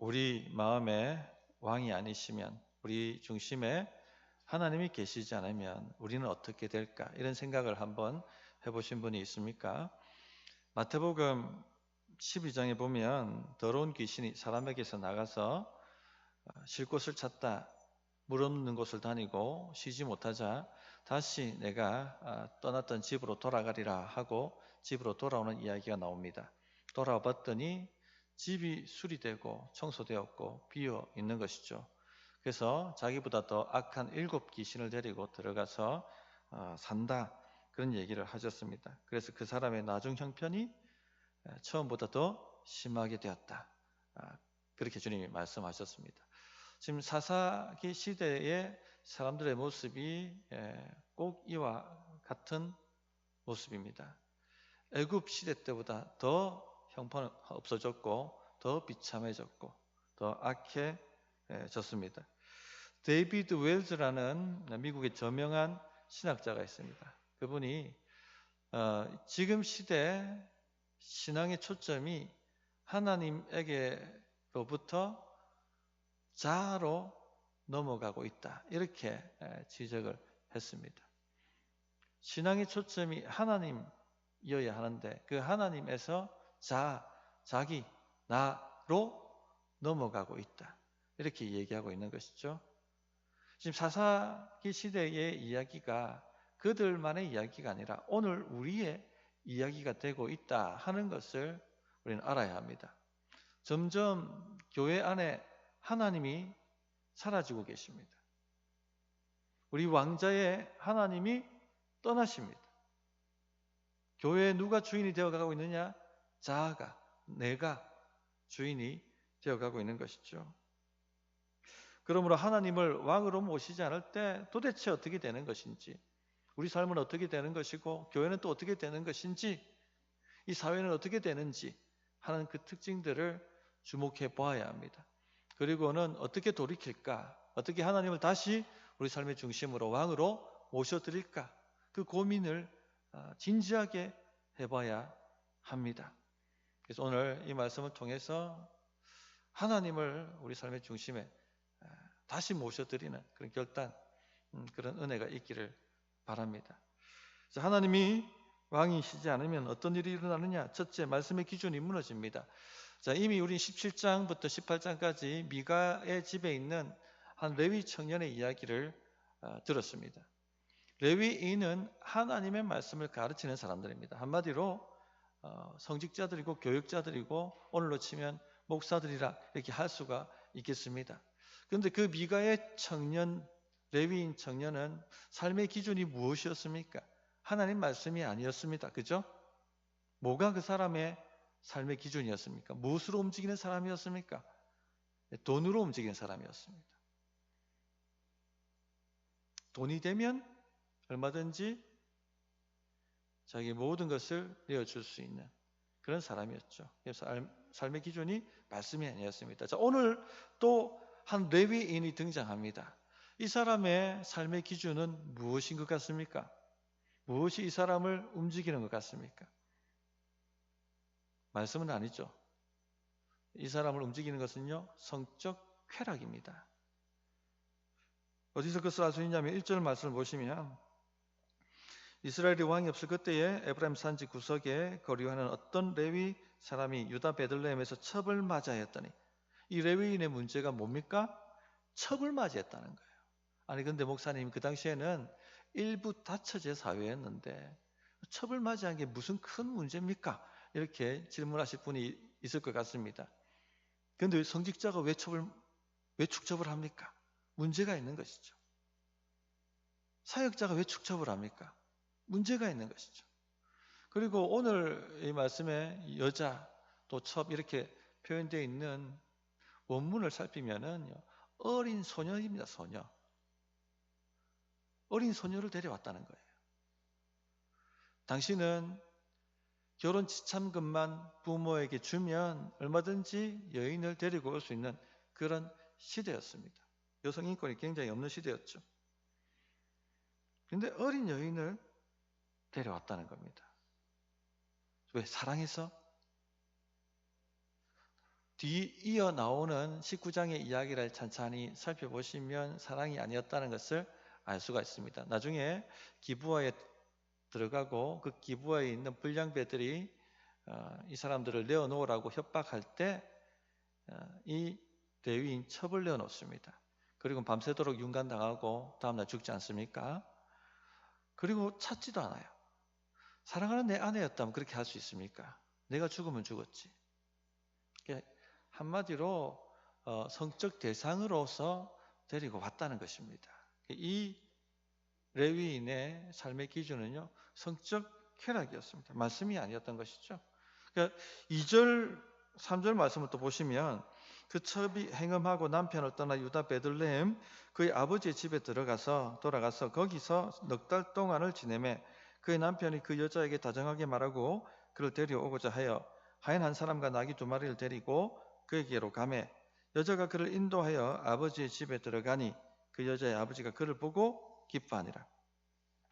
우리 마음에 왕이 아니시면, 우리 중심에 하나님이 계시지 않으면 우리는 어떻게 될까? 이런 생각을 한번 해보신 분이 있습니까? 마태복음 12장에 보면 더러운 귀신이 사람에게서 나가서 쉴 곳을 찾다 물 없는 곳을 다니고 쉬지 못하자 다시 내가 떠났던 집으로 돌아가리라 하고 집으로 돌아오는 이야기가 나옵니다. 돌아와 봤더니 집이 수리되고 청소되었고 비어 있는 것이죠. 그래서 자기보다 더 악한 7귀신을 데리고 들어가서 산다, 그런 얘기를 하셨습니다. 그래서 그 사람의 나중 형편이 처음보다 더 심하게 되었다, 그렇게 주님이 말씀하셨습니다. 지금 사사기 시대의 사람들의 모습이 꼭 이와 같은 모습입니다. 애굽 시대 때보다 더 형편은 없어졌고 더 비참해졌고 더 악해졌습니다. 데이비드 웰즈라는 미국의 저명한 신학자가 있습니다. 그분이 지금 시대 신앙의 초점이 하나님에게로부터 자아로 넘어가고 있다, 이렇게 지적을 했습니다. 신앙의 초점이 하나님이어야 하는데 그 하나님에서 자기, 나로 넘어가고 있다, 이렇게 얘기하고 있는 것이죠. 지금 사사기 시대의 이야기가 그들만의 이야기가 아니라 오늘 우리의 이야기가 되고 있다 하는 것을 우리는 알아야 합니다. 점점 교회 안에 하나님이 사라지고 계십니다. 우리 왕자의 하나님이 떠나십니다. 교회에 누가 주인이 되어가고 있느냐? 자아가, 내가 주인이 되어가고 있는 것이죠. 그러므로 하나님을 왕으로 모시지 않을 때 도대체 어떻게 되는 것인지, 우리 삶은 어떻게 되는 것이고 교회는 또 어떻게 되는 것인지, 이 사회는 어떻게 되는지 하는 그 특징들을 주목해 보아야 합니다. 그리고는 어떻게 돌이킬까? 어떻게 하나님을 다시 우리 삶의 중심으로 왕으로 모셔드릴까? 그 고민을 진지하게 해봐야 합니다. 그래서 오늘 이 말씀을 통해서 하나님을 우리 삶의 중심에 다시 모셔드리는 그런 결단, 그런 은혜가 있기를 바랍니다. 그래서 하나님이 왕이시지 않으면 어떤 일이 일어나느냐? 첫째, 말씀의 기준이 무너집니다. 자, 이미 우리 17장부터 18장까지 미가의 집에 있는 한 레위 청년의 이야기를 들었습니다. 레위인은 하나님의 말씀을 가르치는 사람들입니다. 한마디로 성직자들이고 교육자들이고 오늘로 치면 목사들이라 이렇게 할 수가 있겠습니다. 그런데 그 미가의 청년, 레위인 청년은 삶의 기준이 무엇이었습니까? 하나님 말씀이 아니었습니다. 그죠? 뭐가 그 사람의 삶의 기준이었습니까? 무엇으로 움직이는 사람이었습니까? 돈으로 움직이는 사람이었습니다. 돈이 되면 얼마든지 자기 모든 것을 내어줄 수 있는 그런 사람이었죠. 그래서 삶의 기준이 말씀이 아니었습니다. 자, 오늘 또 한 레위인이 등장합니다. 이 사람의 삶의 기준은 무엇인 것 같습니까? 무엇이 이 사람을 움직이는 것 같습니까? 말씀은 아니죠. 이 사람을 움직이는 것은요, 성적 쾌락입니다. 어디서 그것을 알 수 있냐면 1절 말씀을 보시면 이스라엘이 왕이 없을 그때에 에브라임 산지 구석에 거류하는 어떤 레위 사람이 유다 베들레헴에서 첩을 맞이하였더니, 이 레위인의 문제가 뭡니까? 첩을 맞이했다는 거예요. 아니 근데 목사님, 그 당시에는 일부 다처제 사회였는데 첩을 맞이한 게 무슨 큰 문제입니까? 이렇게 질문하실 분이 있을 것 같습니다. 그런데 성직자가 왜 축첩을 합니까? 문제가 있는 것이죠. 사역자가 왜 축첩을 합니까? 문제가 있는 것이죠. 그리고 오늘 이 말씀에 여자, 또 첩 이렇게 표현되어 있는 원문을 살피면은 어린 소녀입니다. 소녀. 어린 소녀를 데려왔다는 거예요. 당신은 결혼 지참금만 부모에게 주면 얼마든지 여인을 데리고 올 수 있는 그런 시대였습니다. 여성 인권이 굉장히 없는 시대였죠. 그런데 어린 여인을 데려왔다는 겁니다. 왜? 사랑해서? 뒤이어 나오는 19장의 이야기를 찬찬히 살펴보시면 사랑이 아니었다는 것을 알 수가 있습니다. 나중에 기브아에 들어가고 그 기브아에 있는 불량배들이 이 사람들을 내어놓으라고 협박할 때 이 레위인 첩을 내어놓습니다. 그리고 밤새도록 윤간당하고 다음날 죽지 않습니까? 그리고 찾지도 않아요. 사랑하는 내 아내였다면 그렇게 할 수 있습니까? 내가 죽으면 죽었지. 한마디로 성적 대상으로서 데리고 왔다는 것입니다. 이 레위인의 삶의 기준은요, 성적 쾌락이었습니다. 말씀이 아니었던 것이죠. 그러니까 2절, 3절 말씀을 또 보시면 그 첩이 행음하고 남편을 떠나 유다 베들레헴 그의 아버지의 집에 돌아가서 거기서 넉 달 동안을 지내매 그의 남편이 그 여자에게 다정하게 말하고 그를 데려오고자 하여 하얀 한 사람과 나귀 2마리를 데리고 그에게로 가매 여자가 그를 인도하여 아버지의 집에 들어가니 그 여자의 아버지가 그를 보고 기뻐하니라.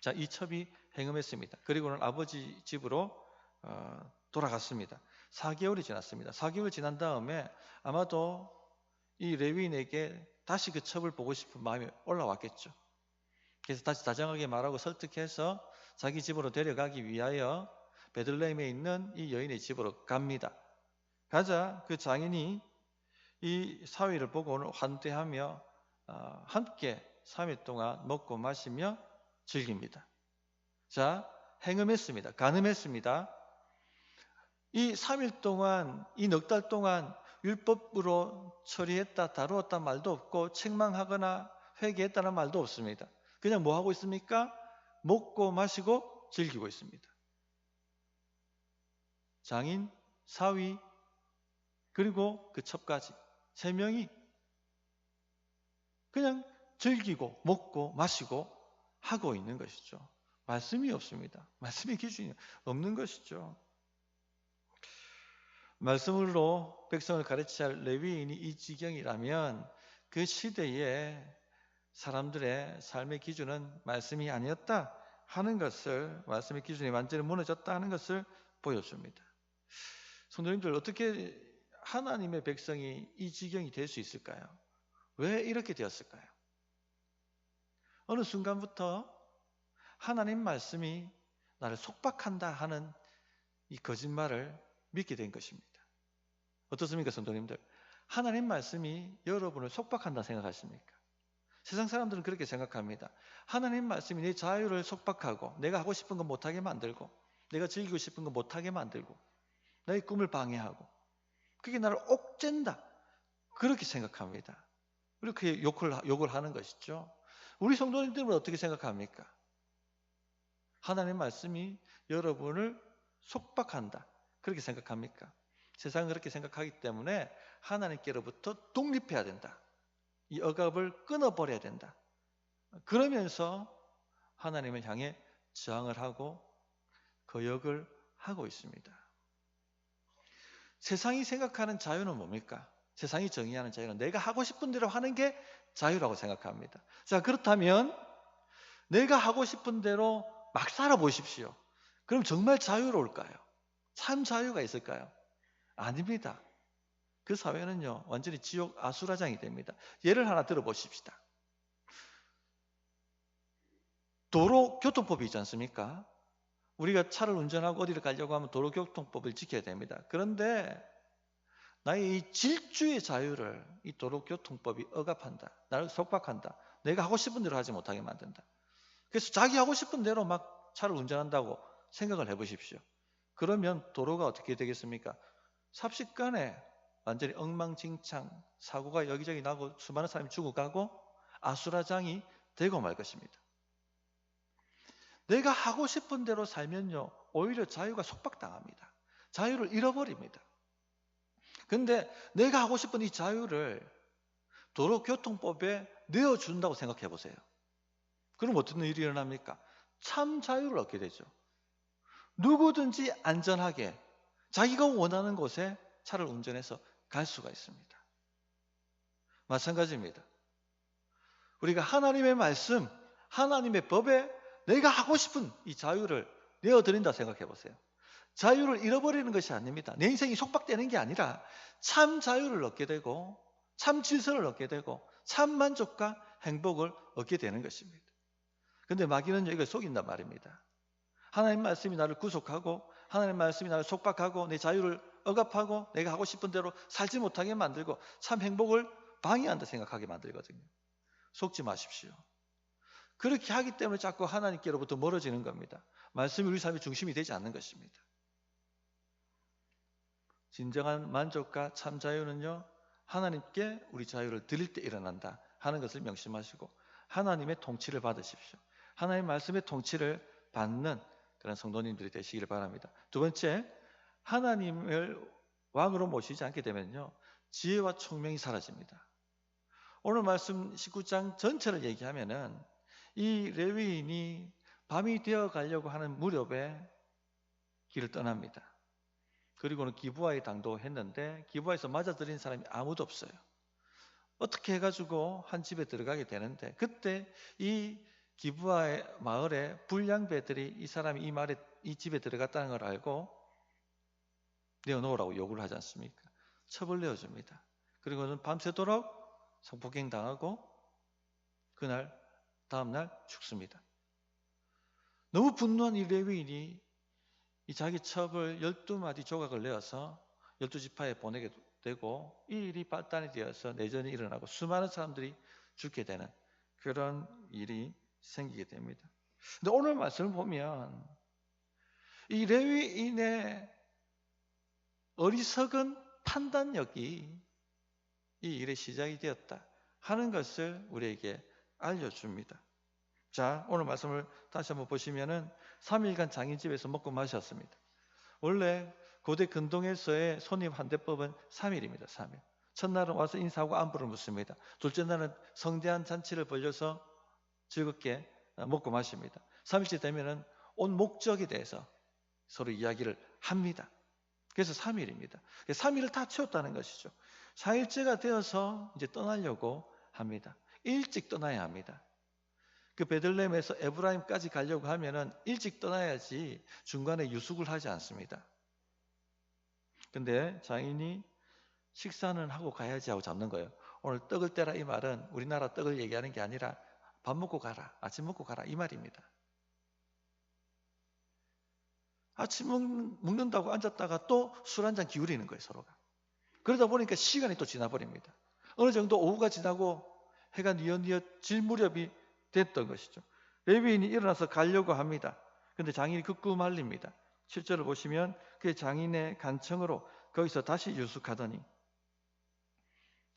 자, 이 첩이 행음했습니다. 그리고는 아버지 집으로 돌아갔습니다. 4개월이 지났습니다. 4개월 지난 다음에 아마도 이 레위인에게 다시 그 첩을 보고 싶은 마음이 올라왔겠죠. 그래서 다시 다정하게 말하고 설득해서 자기 집으로 데려가기 위하여 베들레헴에 있는 이 여인의 집으로 갑니다. 가자 그 장인이 이 사위를 보고 환대하며 함께 3일 동안 먹고 마시며 즐깁니다. 자, 행음했습니다. 간음했습니다. 이 3일 동안, 이 넉 달 동안 율법으로 처리했다, 다루었다 말도 없고 책망하거나 회개했다는 말도 없습니다. 그냥 뭐 하고 있습니까? 먹고 마시고 즐기고 있습니다. 장인, 사위, 그리고 그 첩까지 3명이 그냥 즐기고 먹고 마시고 하고 있는 것이죠. 말씀이 없습니다. 말씀의 기준이 없는 것이죠. 말씀으로 백성을 가르쳐야 할 레위인이 이 지경이라면 그 시대에 사람들의 삶의 기준은 말씀이 아니었다 하는 것을, 말씀의 기준이 완전히 무너졌다 하는 것을 보여줍니다. 성도님들, 어떻게 하나님의 백성이 이 지경이 될 수 있을까요? 왜 이렇게 되었을까요? 어느 순간부터 하나님 말씀이 나를 속박한다 하는 이 거짓말을 믿게 된 것입니다. 어떻습니까, 성도님들? 하나님 말씀이 여러분을 속박한다 생각하십니까? 세상 사람들은 그렇게 생각합니다. 하나님 말씀이 내 자유를 속박하고 내가 하고 싶은 거 못하게 만들고 내가 즐기고 싶은 거 못하게 만들고 나의 꿈을 방해하고 그게 나를 옥죄인다, 그렇게 생각합니다. 그렇게 욕을 하는 것이죠. 우리 성도님들은 어떻게 생각합니까? 하나님 말씀이 여러분을 속박한다, 그렇게 생각합니까? 세상은 그렇게 생각하기 때문에 하나님께로부터 독립해야 된다, 이 억압을 끊어버려야 된다, 그러면서 하나님을 향해 저항을 하고 거역을 하고 있습니다. 세상이 생각하는 자유는 뭡니까? 세상이 정의하는 자유는 내가 하고 싶은 대로 하는 게 자유라고 생각합니다. 자, 그렇다면 내가 하고 싶은 대로 막 살아보십시오. 그럼 정말 자유로울까요? 참 자유가 있을까요? 아닙니다. 그 사회는요, 완전히 지옥 아수라장이 됩니다. 예를 하나 들어보십시다. 도로교통법이 있지 않습니까? 우리가 차를 운전하고 어디를 가려고 하면 도로교통법을 지켜야 됩니다. 그런데 나의 이 질주의 자유를 이 도로교통법이 억압한다, 나를 속박한다, 내가 하고 싶은 대로 하지 못하게 만든다. 그래서 자기 하고 싶은 대로 막 차를 운전한다고 생각을 해보십시오. 그러면 도로가 어떻게 되겠습니까? 삽시간에 완전히 엉망진창, 사고가 여기저기 나고 수많은 사람이 죽어가고 아수라장이 되고 말 것입니다. 내가 하고 싶은 대로 살면요, 오히려 자유가 속박당합니다. 자유를 잃어버립니다. 그런데 내가 하고 싶은 이 자유를 도로교통법에 내어준다고 생각해 보세요. 그럼 어떤 일이 일어납니까? 참 자유를 얻게 되죠. 누구든지 안전하게 자기가 원하는 곳에 차를 운전해서 갈 수가 있습니다. 마찬가지입니다. 우리가 하나님의 말씀, 하나님의 법에 내가 하고 싶은 이 자유를 내어드린다 생각해 보세요. 자유를 잃어버리는 것이 아닙니다. 내 인생이 속박되는 게 아니라 참 자유를 얻게 되고 참 질서를 얻게 되고 참 만족과 행복을 얻게 되는 것입니다. 그런데 마귀는요, 이걸 속인단 말입니다. 하나님 말씀이 나를 구속하고 하나님 말씀이 나를 속박하고 내 자유를 억압하고 내가 하고 싶은 대로 살지 못하게 만들고 참 행복을 방해한다 생각하게 만들거든요. 속지 마십시오. 그렇게 하기 때문에 자꾸 하나님께로부터 멀어지는 겁니다. 말씀이 우리 삶의 중심이 되지 않는 것입니다. 진정한 만족과 참 자유는요, 하나님께 우리 자유를 드릴 때 일어난다 하는 것을 명심하시고 하나님의 통치를 받으십시오. 하나님 말씀의 통치를 받는 그런 성도님들이 되시기를 바랍니다. 두 번째, 하나님을 왕으로 모시지 않게 되면요, 지혜와 총명이 사라집니다. 오늘 말씀 19장 전체를 얘기하면은 이 레위인이 밤이 되어 가려고 하는 무렵에 길을 떠납니다. 그리고는 기브아에 당도했는데 기브아에서 맞아들인 사람이 아무도 없어요. 어떻게 해가지고 한 집에 들어가게 되는데 그때 이 기브아의 마을에 불량배들이 이 사람이 이 집에 들어갔다는 걸 알고 내어놓으라고 요구를 하지 않습니까? 첩을 내어줍니다. 그리고는 밤새도록 성폭행 당하고 다음날 죽습니다. 너무 분노한 이 레위인이 이 자기 첩을 12마디 조각을 내어서 12지파에 보내게 되고 이 일이 발단이 되어서 내전이 일어나고 수많은 사람들이 죽게 되는 그런 일이 생기게 됩니다. 근데 오늘 말씀을 보면 이 레위인의 어리석은 판단력이 이 일의 시작이 되었다 하는 것을 우리에게 알려줍니다. 자, 오늘 말씀을 다시 한번 보시면은 3일간 장인집에서 먹고 마셨습니다. 원래 고대 근동에서의 손님 환대법은 3일입니다. 3일. 첫날은 와서 인사하고 안부를 묻습니다. 둘째 날은 성대한 잔치를 벌려서 즐겁게 먹고 마십니다. 3일째 되면은 온 목적에 대해서 서로 이야기를 합니다. 그래서 3일입니다. 3일을 다 채웠다는 것이죠. 4일째가 되어서 이제 떠나려고 합니다. 일찍 떠나야 합니다. 그 베들레헴에서 에브라임까지 가려고 하면은 일찍 떠나야지 중간에 유숙을 하지 않습니다. 근데 장인이 식사는 하고 가야지 하고 잡는 거예요. 오늘 떡을 떼라 이 말은 우리나라 떡을 얘기하는 게 아니라 밥 먹고 가라, 아침 먹고 가라 이 말입니다. 아침 먹는다고 앉았다가 또 술 한잔 기울이는 거예요, 서로가. 그러다 보니까 시간이 또 지나버립니다. 어느 정도 오후가 지나고 해가 뉘엿뉘엿 질 무렵이 됐던 것이죠. 레위인이 일어나서 가려고 합니다. 그런데 장인이 극구 말립니다. 7절을 보시면 그 장인의 간청으로 거기서 다시 유숙하더니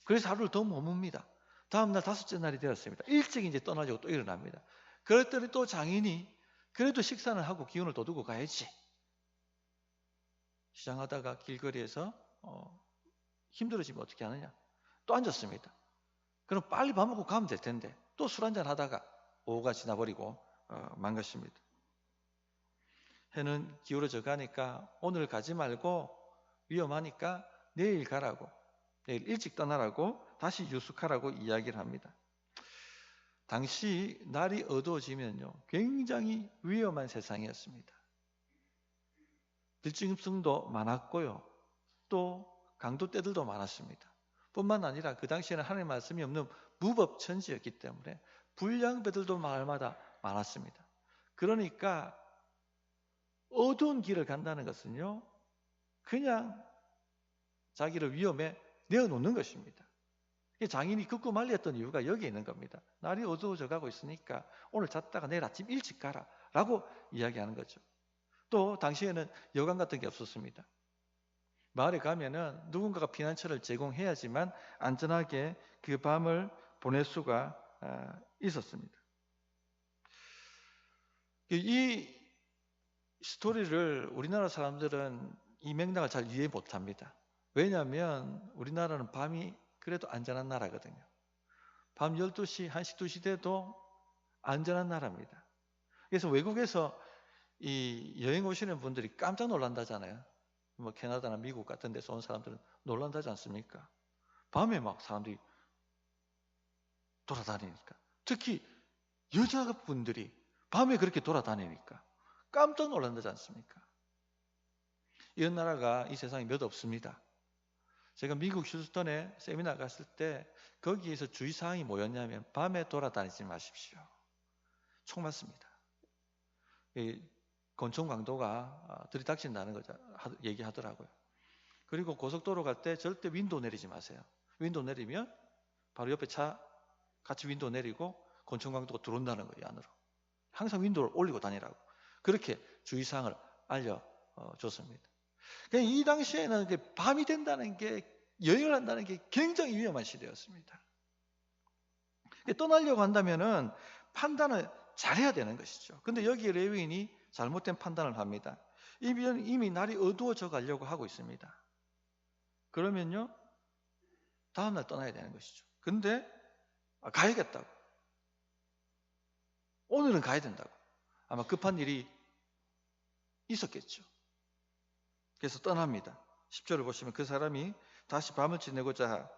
그래서 하루를 더 머뭅니다. 다음날 5째 날이 되었습니다. 일찍 이제 떠나려고 또 일어납니다. 그랬더니 또 장인이 그래도 식사는 하고 기운을 돋우고 가야지. 시장하다가 길거리에서 힘들어지면 어떻게 하느냐? 또 앉았습니다. 그럼 빨리 밥 먹고 가면 될 텐데 또 술 한잔 하다가 오후가 지나버리고 만 것입니다. 해는 기울어져 가니까 오늘 가지 말고 위험하니까 내일 가라고, 내일 일찍 떠나라고 다시 유숙하라고 이야기를 합니다. 당시 날이 어두워지면요 굉장히 위험한 세상이었습니다. 들짐승도 많았고요 또 강도떼들도 많았습니다. 뿐만 아니라 그 당시에는 하나님의 말씀이 없는 무법천지였기 때문에 불량배들도 마을마다 많았습니다. 그러니까 어두운 길을 간다는 것은요 그냥 자기를 위험에 내어놓는 것입니다. 장인이 극구 말렸던 이유가 여기에 있는 겁니다. 날이 어두워져 가고 있으니까 오늘 잤다가 내일 아침 일찍 가라 라고 이야기하는 거죠. 또 당시에는 여관 같은 게 없었습니다. 마을에 가면은 누군가가 피난처를 제공해야지만 안전하게 그 밤을 보낼 수가 있었습니다. 이 스토리를 우리나라 사람들은 이 맥락을 잘 이해 못합니다. 왜냐하면 우리나라는 밤이 그래도 안전한 나라거든요. 밤 12시, 1시, 2시 돼도 안전한 나라입니다. 그래서 외국에서 이 여행 오시는 분들이 깜짝 놀란다잖아요. 뭐 캐나다나 미국 같은 데서 온 사람들은 놀란다지 않습니까? 밤에 막 사람들이 돌아다니니까. 특히 여자분들이 밤에 그렇게 돌아다니니까 깜짝 놀란다지 않습니까? 이런 나라가 이 세상에 몇 없습니다. 제가 미국 휴스턴에 세미나 갔을 때 거기에서 주의사항이 뭐였냐면 밤에 돌아다니지 마십시오. 총 맞습니다. 이 권총 강도가 들이닥친다는 거죠. 얘기하더라고요. 그리고 고속도로 갈 때 절대 윈도우 내리지 마세요. 윈도우 내리면 바로 옆에 차 같이 윈도우 내리고 권총 강도가 들어온다는 거예요, 안으로. 항상 윈도우를 올리고 다니라고. 그렇게 주의사항을 알려줬습니다. 이 당시에는 밤이 된다는 게, 여행을 한다는 게 굉장히 위험한 시대였습니다. 떠나려고 한다면은 판단을 잘해야 되는 것이죠. 근데 여기 레위인이 잘못된 판단을 합니다. 이미 날이 어두워져 가려고 하고 있습니다. 그러면요, 다음날 떠나야 되는 것이죠. 근데 가야겠다고. 오늘은 가야 된다고. 아마 급한 일이 있었겠죠. 그래서 떠납니다. 10절을 보시면 그 사람이 다시 밤을 지내고자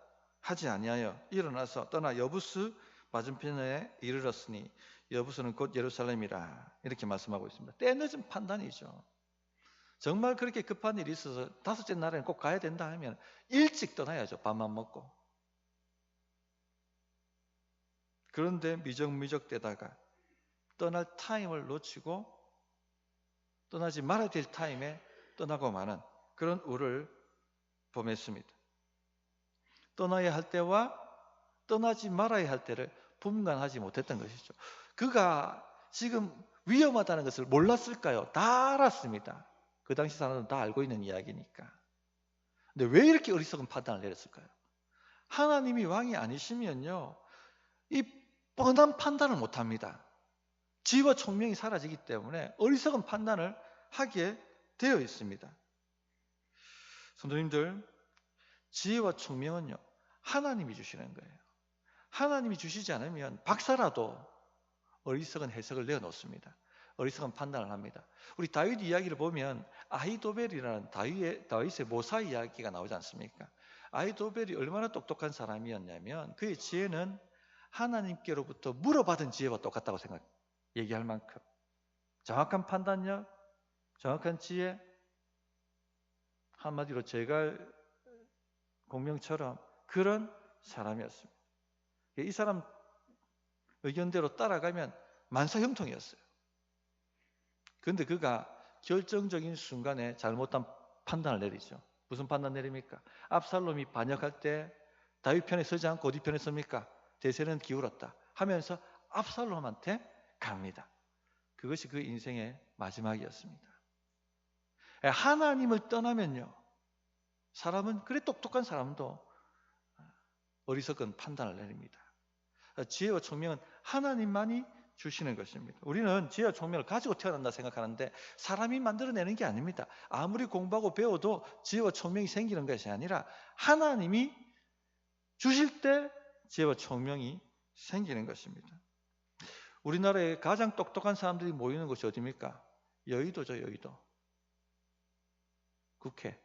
하지 아니하여 일어나서 떠나 여부스 맞은편에 이르렀으니 여부스는 곧 예루살렘이라 이렇게 말씀하고 있습니다. 때늦은 판단이죠. 정말 그렇게 급한 일이 있어서 다섯째 날에는 꼭 가야 된다 하면 일찍 떠나야죠. 밥만 먹고. 그런데 미적미적대다가 떠날 타임을 놓치고 떠나지 말아야 될 타임에 떠나고 마는 그런 우를 범했습니다. 떠나야 할 때와 떠나지 말아야 할 때를 분간하지 못했던 것이죠. 그가 지금 위험하다는 것을 몰랐을까요? 다 알았습니다. 그 당시 사람들은 다 알고 있는 이야기니까. 근데 왜 이렇게 어리석은 판단을 내렸을까요? 하나님이 왕이 아니시면요, 이 뻔한 판단을 못합니다. 지혜와 총명이 사라지기 때문에 어리석은 판단을 하게 되어 있습니다. 성도님들, 지혜와 총명은요, 하나님이 주시는 거예요. 하나님이 주시지 않으면 박사라도 어리석은 해석을 내어놓습니다. 어리석은 판단을 합니다. 우리 다윗 이야기를 보면 아히도벨이라는 다윗의 모사 이야기가 나오지 않습니까? 아히도벨이 얼마나 똑똑한 사람이었냐면 그의 지혜는 하나님께로부터 물어받은 지혜와 똑같다고 얘기할 만큼 정확한 판단력, 정확한 지혜, 한마디로 제갈 공명처럼 그런 사람이었습니다. 이 사람 의견대로 따라가면 만사형통이었어요. 그런데 그가 결정적인 순간에 잘못한 판단을 내리죠. 무슨 판단 내립니까? 압살롬이 반역할 때 다윗 편에 서지 않고 어디 편에 섭니까? 대세는 기울었다 하면서 압살롬한테 갑니다. 그것이 그 인생의 마지막이었습니다. 하나님을 떠나면요, 사람은 그래 똑똑한 사람도 어리석은 판단을 내립니다. 지혜와 총명은 하나님만이 주시는 것입니다. 우리는 지혜와 총명을 가지고 태어난다 생각하는데 사람이 만들어내는 게 아닙니다. 아무리 공부하고 배워도 지혜와 총명이 생기는 것이 아니라 하나님이 주실 때 지혜와 총명이 생기는 것입니다. 우리나라에 가장 똑똑한 사람들이 모이는 곳이 어디입니까? 여의도죠, 여의도. 국회.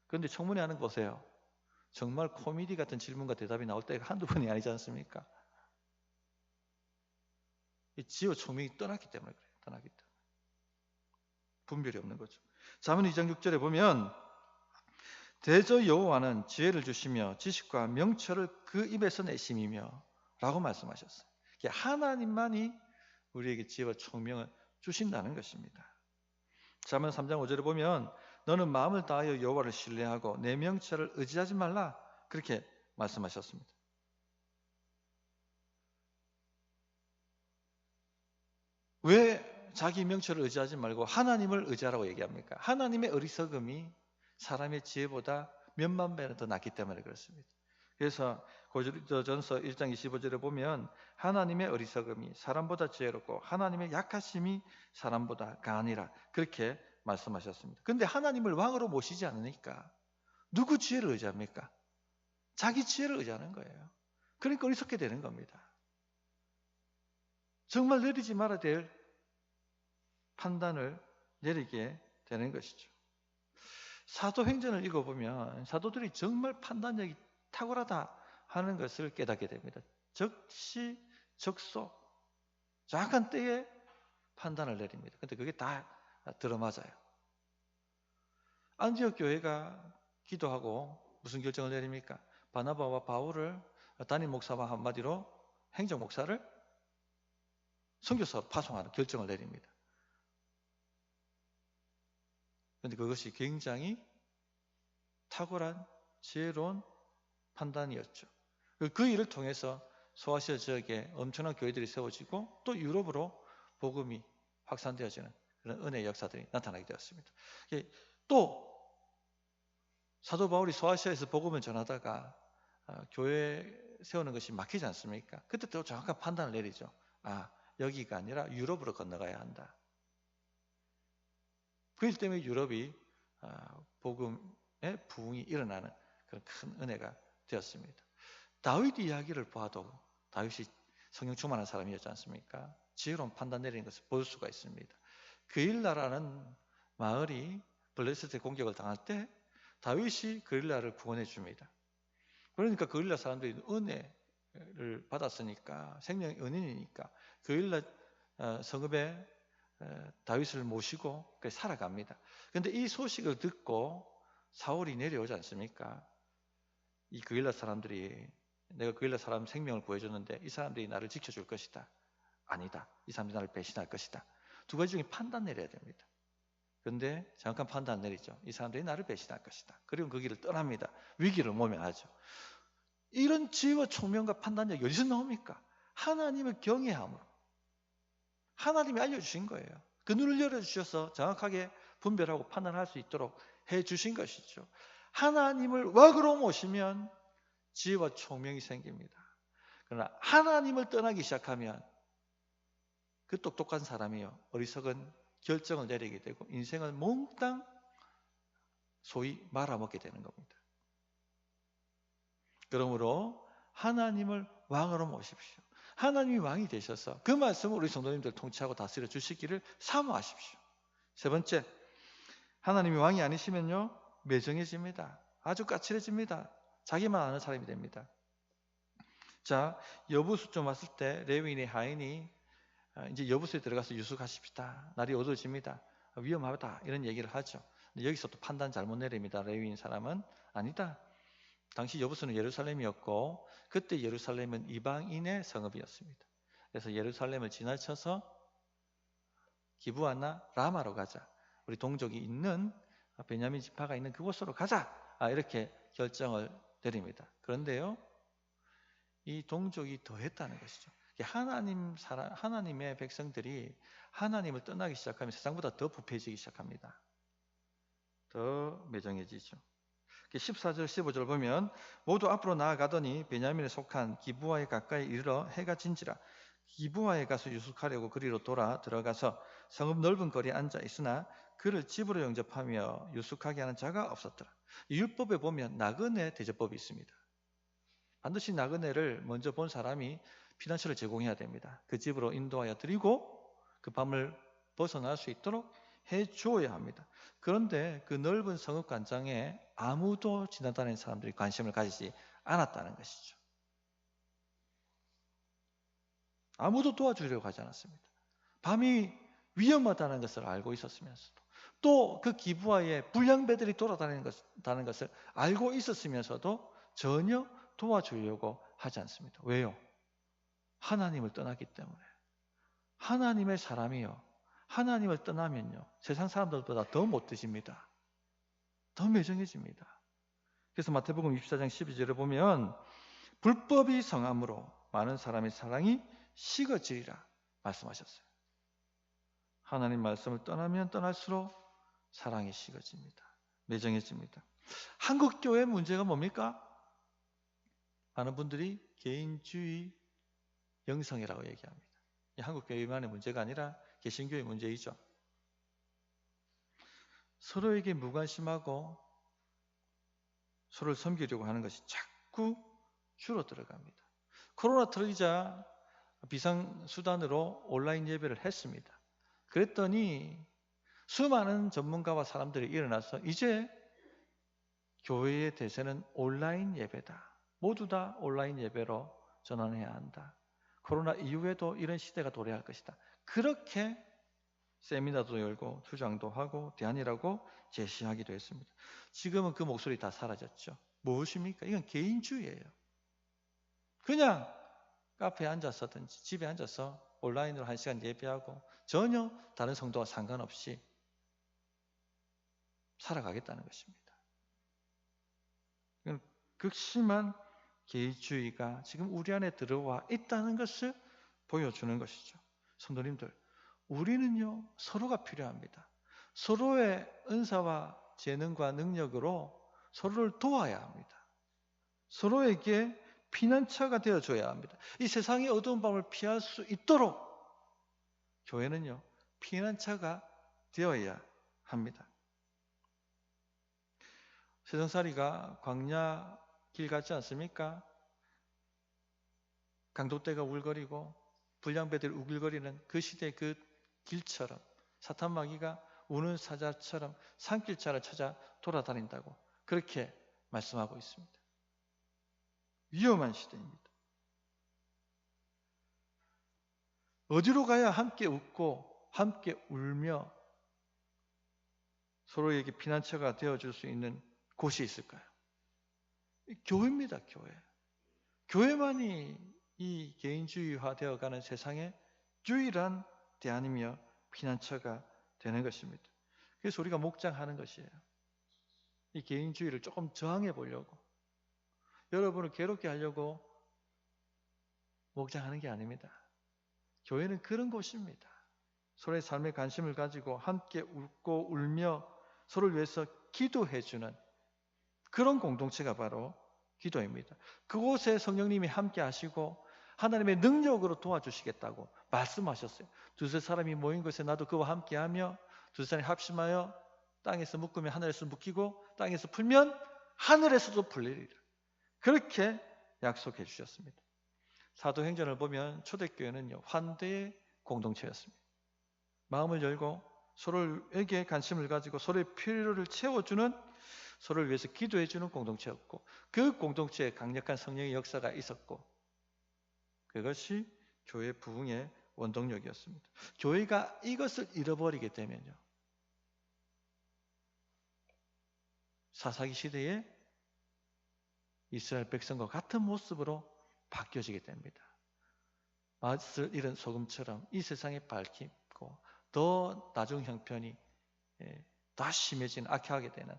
그런데 청문회 하는 거 보세요. 정말 코미디 같은 질문과 대답이 나올 때가 한두 번이 아니지 않습니까? 이 지혜와 총명이 떠났기 때문에 그래요. 떠났기 때문에. 분별이 없는 거죠. 잠언 2장 6절에 보면 대저 여호와는 지혜를 주시며 지식과 명철을 그 입에서 내심이며 라고 말씀하셨어요. 하나님만이 우리에게 지혜와 총명을 주신다는 것입니다. 잠언 3장 5절에 보면 너는 마음을 다하여 여호와를 신뢰하고 내 명철을 의지하지 말라 그렇게 말씀하셨습니다. 왜 자기 명철을 의지하지 말고 하나님을 의지하라고 얘기합니까? 하나님의 어리석음이 사람의 지혜보다 몇만 배는 더 낫기 때문에 그렇습니다. 그래서 고린도전서 1장 25절에 보면 하나님의 어리석음이 사람보다 지혜롭고 하나님의 약하심이 사람보다 강하니라 그렇게 말씀하셨습니다. 그런데 하나님을 왕으로 모시지 않으니까 누구 지혜를 의지합니까? 자기 지혜를 의지하는 거예요. 그러니까 어리석게 되는 겁니다. 정말 내리지 말아야 될 판단을 내리게 되는 것이죠. 사도행전을 읽어보면 사도들이 정말 판단력이 탁월하다 하는 것을 깨닫게 됩니다. 적시적소 정확한 때에 판단을 내립니다. 그런데 그게 다 들어맞아요. 안디옥 교회가 기도하고 무슨 결정을 내립니까? 바나바와 바울을 담임 목사와 한마디로 행정 목사를 선교사로 파송하는 결정을 내립니다. 그런데 그것이 굉장히 탁월한 지혜로운 판단이었죠. 그 일을 통해서 소아시아 지역에 엄청난 교회들이 세워지고 또 유럽으로 복음이 확산되어지는 그런 은혜의 역사들이 나타나게 되었습니다. 또 사도 바울이 소아시아에서 복음을 전하다가 교회 세우는 것이 막히지 않습니까? 그때 또 정확한 판단을 내리죠. 여기가 아니라 유럽으로 건너가야 한다. 그 일 때문에 유럽이 복음의 부흥이 일어나는 그런 큰 은혜가 되었습니다. 다윗 이야기를 봐도 다윗이 성령 충만한 사람이었지 않습니까? 지혜로운 판단 내리는 것을 볼 수가 있습니다. 그일라라는 마을이 블레셋의 공격을 당할 때 다윗이 그일라를 구원해 줍니다. 그러니까 그일라 사람들이 은혜를 받았으니까 생명의 은인이니까 그일라 성읍에 다윗을 모시고 살아갑니다. 그런데 이 소식을 듣고 사울이 내려오지 않습니까? 이 그일라 사람들이 내가 그일라 사람 생명을 구해줬는데 이 사람들이 나를 지켜줄 것이다. 아니다. 이 사람들이 나를 배신할 것이다. 두 가지 중에 판단 내려야 됩니다. 그런데 정확한 판단 내리죠. 이 사람들이 나를 배신할 것이다. 그리고 그 길을 떠납니다. 위기를 모면하죠. 이런 지혜와 총명과 판단력이 어디서 나옵니까? 하나님을 경외함으로. 하나님이 알려주신 거예요. 그 눈을 열어주셔서 정확하게 분별하고 판단할 수 있도록 해주신 것이죠. 하나님을 왁으로 모시면 지혜와 총명이 생깁니다. 그러나 하나님을 떠나기 시작하면 그 똑똑한 사람이요 어리석은 결정을 내리게 되고 인생을 몽땅 소위 말아먹게 되는 겁니다. 그러므로 하나님을 왕으로 모십시오. 하나님이 왕이 되셔서 그 말씀을 우리 성도님들 통치하고 다스려 주시기를 사모하십시오. 세 번째, 하나님이 왕이 아니시면요 매정해집니다. 아주 까칠해집니다. 자기만 아는 사람이 됩니다. 자, 여부수점 왔을 때 레위인의 하인이 이제 여부수에 들어가서 유숙하십시다. 날이 어두워집니다. 위험하다 이런 얘기를 하죠. 여기서 또 판단 잘못 내립니다. 레위인 사람은 아니다. 당시 여부수는 예루살렘이었고 그때 예루살렘은 이방인의 성읍이었습니다. 그래서 예루살렘을 지나쳐서 기브아나 라마로 가자. 우리 동족이 있는 베냐민 지파가 있는 그곳으로 가자. 이렇게 결정을 내립니다. 그런데요, 이 동족이 더했다는 것이죠. 하나님의 백성들이 하나님을 떠나기 시작하면 세상보다 더 부패해지기 시작합니다. 더 매정해지죠. 14절 15절 보면 모두 앞으로 나아가더니 베냐민에 속한 기브아에 가까이 이르러 해가 진지라. 기브아에 가서 유숙하려고 그리로 돌아 들어가서 성읍 넓은 거리에 앉아 있으나 그를 집으로 영접하며 유숙하게 하는 자가 없었더라. 율법에 보면 나그네 대접법이 있습니다. 반드시 나그네를 먼저 본 사람이 피난처를 제공해야 됩니다. 그 집으로 인도하여 드리고 그 밤을 벗어날 수 있도록 해주어야 합니다. 그런데 그 넓은 성읍 관장에 아무도 지나다니는 사람들이 관심을 가지지 않았다는 것이죠. 아무도 도와주려고 하지 않았습니다. 밤이 위험하다는 것을 알고 있었으면서도 또 그 기브아에 불량배들이 돌아다니는 것을 알고 있었으면서도 전혀 도와주려고 하지 않습니다. 왜요? 하나님을 떠났기 때문에. 하나님의 사람이요 하나님을 떠나면요 세상 사람들보다 더 못되집니다. 더 매정해집니다. 그래서 마태복음 24장 12절에 보면 불법이 성함으로 많은 사람의 사랑이 식어지리라 말씀하셨어요. 하나님 말씀을 떠나면 떠날수록 사랑이 식어집니다. 매정해집니다. 한국 교회 문제가 뭡니까? 많은 분들이 개인주의 영성이라고 얘기합니다. 한국 교회만의 문제가 아니라 개신교의 문제이죠. 서로에게 무관심하고 서로를 섬기려고 하는 것이 자꾸 줄어들어갑니다. 코로나 터지자 비상수단으로 온라인 예배를 했습니다. 그랬더니 수많은 전문가와 사람들이 일어나서 이제 교회의 대세는 온라인 예배다. 모두 다 온라인 예배로 전환해야 한다. 코로나 이후에도 이런 시대가 도래할 것이다. 그렇게 세미나도 열고 투장도 하고 대안이라고 제시하기도 했습니다. 지금은 그 목소리 다 사라졌죠. 무엇입니까? 이건 개인주의예요. 그냥 카페에 앉아서든지 집에 앉아서 온라인으로 1시간 예배하고 전혀 다른 성도와 상관없이 살아가겠다는 것입니다. 극심한 개인주의가 지금 우리 안에 들어와 있다는 것을 보여주는 것이죠. 성도님들, 우리는요 서로가 필요합니다. 서로의 은사와 재능과 능력으로 서로를 도와야 합니다. 서로에게 피난처가 되어줘야 합니다. 이 세상의 어두운 밤을 피할 수 있도록 교회는요 피난처가 되어야 합니다. 세상살이가 광야 길 같지 않습니까? 강도떼가 울거리고 불량배들이 우글거리는 그 시대의 그 길처럼 사탄마귀가 우는 사자처럼 산길자를 찾아 돌아다닌다고 그렇게 말씀하고 있습니다. 위험한 시대입니다. 어디로 가야 함께 웃고 함께 울며 서로에게 피난처가 되어줄 수 있는 곳이 있을까요? 교회입니다. 교회만이 이 개인주의화 되어가는 세상에 유일한 대안이며 피난처가 되는 것입니다. 그래서 우리가 목장하는 것이에요. 이 개인주의를 조금 저항해 보려고, 여러분을 괴롭게 하려고 목장하는 게 아닙니다. 교회는 그런 곳입니다. 서로의 삶에 관심을 가지고 함께 웃고 울며 서로를 위해서 기도해주는 그런 공동체가 바로 기도입니다. 그곳에 성령님이 함께 하시고 하나님의 능력으로 도와주시겠다고 말씀하셨어요. 두세 사람이 모인 곳에 나도 그와 함께하며 두세 사람이 합심하여 땅에서 묶으면 하늘에서 묶이고 땅에서 풀면 하늘에서도 풀리리라. 그렇게 약속해 주셨습니다. 사도행전을 보면 초대교회는요 환대의 공동체였습니다. 마음을 열고 서로에게 관심을 가지고 서로의 필요를 채워주는, 서로를 위해서 기도해주는 공동체였고, 그 공동체에 강력한 성령의 역사가 있었고, 그것이 교회 부흥의 원동력이었습니다. 교회가 이것을 잃어버리게 되면요 사사기 시대에 이스라엘 백성과 같은 모습으로 바뀌어지게 됩니다. 맛을 잃은 소금처럼 이 세상에 밝히고 더 나중 형편이 더 심해진 악화하게 되는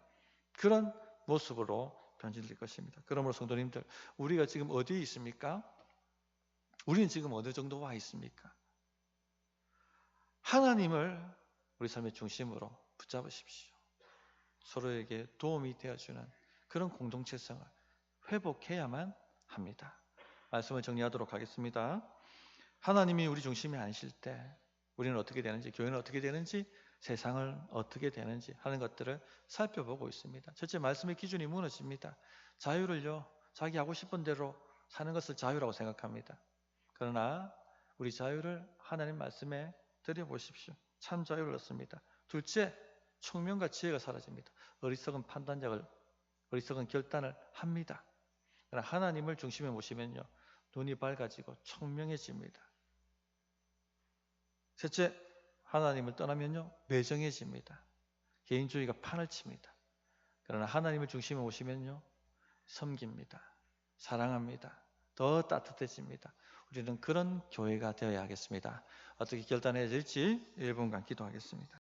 그런 모습으로 변질될 것입니다. 그러므로 성도님들, 우리가 지금 어디에 있습니까? 우리는 지금 어느 정도 와 있습니까? 하나님을 우리 삶의 중심으로 붙잡으십시오. 서로에게 도움이 되어주는 그런 공동체성을 회복해야만 합니다. 말씀을 정리하도록 하겠습니다. 하나님이 우리 중심이 아니실 때 우리는 어떻게 되는지, 교회는 어떻게 되는지, 세상을 어떻게 되는지 하는 것들을 살펴보고 있습니다. 첫째, 말씀의 기준이 무너집니다. 자유를요 자기 하고 싶은 대로 사는 것을 자유라고 생각합니다. 그러나 우리 자유를 하나님 말씀에 드려보십시오. 참 자유를 얻습니다. 둘째, 총명과 지혜가 사라집니다. 어리석은 결단을 합니다. 그러나 하나님을 중심에 모시면요 눈이 밝아지고 총명해집니다. 셋째, 하나님을 떠나면요 매정해집니다. 개인주의가 판을 칩니다. 그러나 하나님을 중심에 모시면요 섬깁니다. 사랑합니다. 더 따뜻해집니다. 우리는 그런 교회가 되어야 하겠습니다. 어떻게 결단해야 될지 1분간 기도하겠습니다.